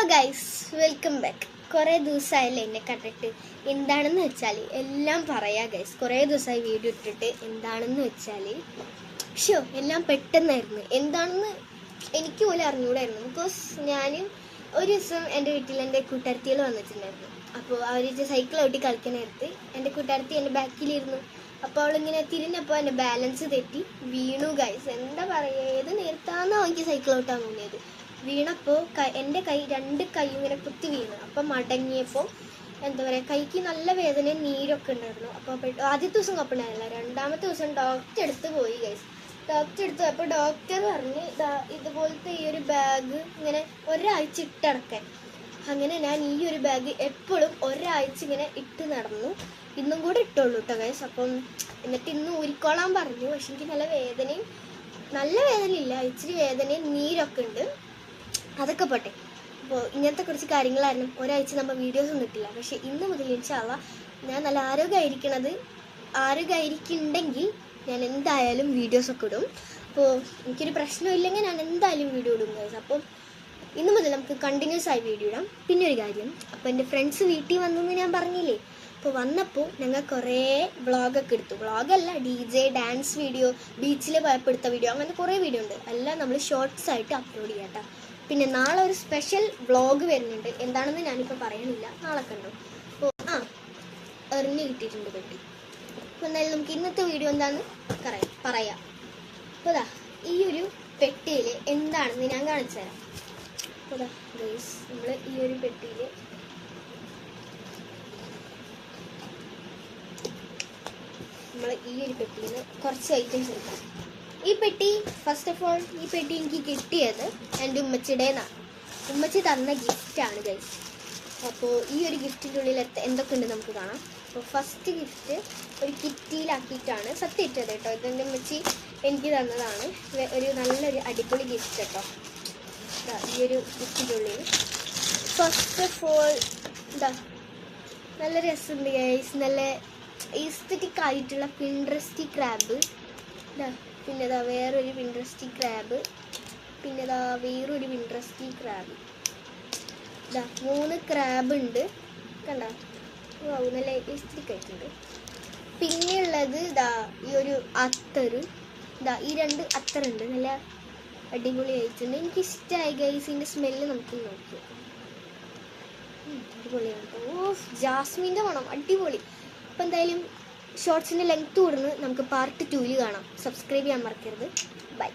Guys, welcome back. കുറേ ദിവസമായല്ലേ എന്നെ കണ്ടിട്ട്. എന്താണെന്ന് വെച്ചാൽ എല്ലാം പറയാം ഗൈസ്. കുറേ ദിവസമായി വീഡിയോ ഇട്ടിട്ട്. എന്താണെന്ന് വെച്ചാൽ എല്ലാം പെട്ടെന്നായിരുന്നു. എന്താണെന്ന് എനിക്ക് പോലും അറിഞ്ഞുകൂടായിരുന്നു. ബിക്കോസ് ഞാൻ ഒരു ദിവസം എൻ്റെ വീട്ടിൽ എൻ്റെ കൂട്ടുകാരത്തികൾ വന്നിട്ടുണ്ടായിരുന്നു. അപ്പോൾ അവർ സൈക്കിൾ ഓട്ടി കളിക്കാനായിട്ട് എൻ്റെ കൂട്ടുകാരത്തി എൻ്റെ ബാക്കിലിരുന്നു. അപ്പോൾ അവളിങ്ങനെ തിരിഞ്ഞപ്പോൾ എൻ്റെ ബാലൻസ് തെറ്റി വീണു ഗൈസ്. എന്താ പറയുക, ഏത് നേരത്താണോ എനിക്ക് സൈക്കിൾ ഓട്ടാൻ തോന്നിയത്. വീണപ്പോൾ എൻ്റെ രണ്ട് കൈ ഇങ്ങനെ കുത്തി വീണു. അപ്പം മടങ്ങിയപ്പോൾ എന്താ പറയുക, കൈക്ക് നല്ല വേദനയും നീരൊക്കെ ഉണ്ടായിരുന്നു. അപ്പോൾ ആദ്യത്തെ ദിവസം കുഴപ്പമുണ്ടായിരുന്നില്ല. രണ്ടാമത്തെ ദിവസം ഡോക്ടർ അടുത്ത് പോയി ഗൈസ്. ഡോക്ടർ അടുത്ത് അപ്പോൾ ഡോക്ടർ പറഞ്ഞ് ഇതുപോലത്തെ ഈ ഒരു ബാഗ് ഇങ്ങനെ ഒരാഴ്ച ഇട്ടടക്കാൻ. അങ്ങനെ ഞാൻ ഈ ഒരു ബാഗ് എപ്പോഴും ഒരാഴ്ച ഇങ്ങനെ ഇട്ട് നടന്നു. ഇന്നും കൂടെ ഇട്ടുള്ളൂ കേട്ടോ ഗൈസ്. അപ്പം എന്നിട്ട് ഇന്ന് ഊരിക്കോളാൻ പറഞ്ഞു. പക്ഷെ എനിക്ക് നല്ല വേദനയില്ല, ഇച്ചിരി വേദനയും നീരൊക്കെ ഉണ്ട്. അതൊക്കെ പോട്ടെ. അപ്പോൾ ഇങ്ങനത്തെ കുറച്ച് കാര്യങ്ങളായിരുന്നു. ഒരാഴ്ച നമ്മൾ വീഡിയോസ് ഒന്നും ഇട്ടില്ല. പക്ഷെ ഇന്ന് മുതൽ ഇൻഷാ അള്ളാ ഞാൻ നല്ല ആരോഗ്യമായിരിക്കുന്നുണ്ടെങ്കിൽ ഞാൻ എന്തായാലും വീഡിയോസൊക്കെ ഇടും. അപ്പോൾ എനിക്കൊരു പ്രശ്നമില്ലെങ്കിൽ ഞാൻ എന്തായാലും വീഡിയോ ഇടും ഗൈസ്. അപ്പം ഇന്ന് മുതൽ നമുക്ക് കണ്ടിന്യൂസ് ആയി വീഡിയോ ഇടാം. പിന്നെ ഒരു കാര്യം, അപ്പോൾ എൻ്റെ ഫ്രണ്ട്സ് വീട്ടിൽ വന്നെന്ന് ഞാൻ പറഞ്ഞില്ലേ. അപ്പോൾ വന്നപ്പോൾ ഞങ്ങൾ കുറേ വ്ളോഗൊക്കെ എടുത്തു. വ്ളോഗല്ല, DJ ഡാൻസ് വീഡിയോ, ബീച്ചിൽ പോയപ്പോൾ എടുത്ത വീഡിയോ, അങ്ങനെ കുറേ വീഡിയോ ഉണ്ട്. എല്ലാം നമ്മൾ ഷോർട്സ് ആയിട്ട് അപ്ലോഡ് ചെയ്യാം കേട്ടോ. പിന്നെ നാളെ ഒരു സ്പെഷ്യൽ വ്ളോഗ് വരുന്നുണ്ട്. എന്താണെന്ന് ഞാനിപ്പോൾ പറയണില്ല, നാളെ കണ്ടു. അപ്പോൾ എറിഞ്ഞ് കിട്ടിയിട്ടുണ്ട് പെട്ടി. അപ്പോൾ എന്തായാലും നമുക്ക് ഇന്നത്തെ വീഡിയോ എന്താണെന്ന് പറയാം. അപ്പോൾ ഈ ഒരു പെട്ടിയിൽ എന്താണെന്ന് ഞാൻ കാണിച്ചു തരാം. അപ്പോൾ ഗൈസ്, നമ്മൾ ഈ ഒരു പെട്ടിയിൽ നിന്ന് കുറച്ച് ഐറ്റംസ് എടുക്കാം. ഈ പെട്ടി ഫസ്റ്റ് ഓഫ് ഓൾ ഈ പെട്ടി എനിക്ക് കിട്ടിയത് എൻ്റെ ഉമ്മച്ചിയുടേന്നാണ്. ഉമ്മച്ചി തന്ന ഗിഫ്റ്റാണ് ഗൈസ്. അപ്പോൾ ഈ ഒരു ഗിഫ്റ്റിൻ്റെ ഉള്ളിൽ എന്തൊക്കെ ഉണ്ട് നമുക്ക് കാണാം. അപ്പോൾ ഫസ്റ്റ് ഗിഫ്റ്റ് ഒരു കിറ്റിയിലാക്കിയിട്ടാണ് സത്യം ഇട്ടത് കേട്ടോ. ഇതെൻ്റെ ഉമ്മച്ചി എനിക്ക് തന്നതാണ്. ഒരു നല്ലൊരു അടിപൊളി ഗിഫ്റ്റ് കേട്ടോ. ഈ ഒരു ഗിഫ്റ്റിൻ്റെ ഉള്ളിൽ ഫസ്റ്റ് ഓഫ് ഓൾ നല്ല രസമുണ്ട് ഗൈസ്. നല്ല ഈസ്തറ്റിക് ആയിട്ടുള്ള പിൻട്രസ്റ്റി ക്രാബ്. പിന്നെ വേറൊരു പിൻട്രസ്റ്റി ക്രാബ്. പിന്നെ വേറൊരു പിൻട്രസ്റ്റി ക്രാബ്. 3 ക്രാബ് ഉണ്ട് കണ്ടോ. നല്ല ഈസ്തറ്റിക് ആയിട്ടുണ്ട്. പിന്നെയുള്ളത് ഈ ഒരു അത്തറ്. ഈ 2 അത്തറുണ്ട്. നല്ല അടിപൊളി ആയിട്ടുണ്ട്. എനിക്കിഷ്ടമായി ഗൈസ്. ഇതിൻ്റെ സ്മെല്ല് നമുക്ക് നോക്കി. അടിപൊളിയാണ്. ജാസ്മിൻ്റെ മണം അടിപൊളി. അപ്പോൾ എന്തായാലും ഷോർട്സിൻ്റെ ലെങ്ത് കൂടുന്നു. നമുക്ക് പാർട്ട് 2 കാണാം. സബ്സ്ക്രൈബ് ചെയ്യാൻ മറക്കരുത്. ബൈ.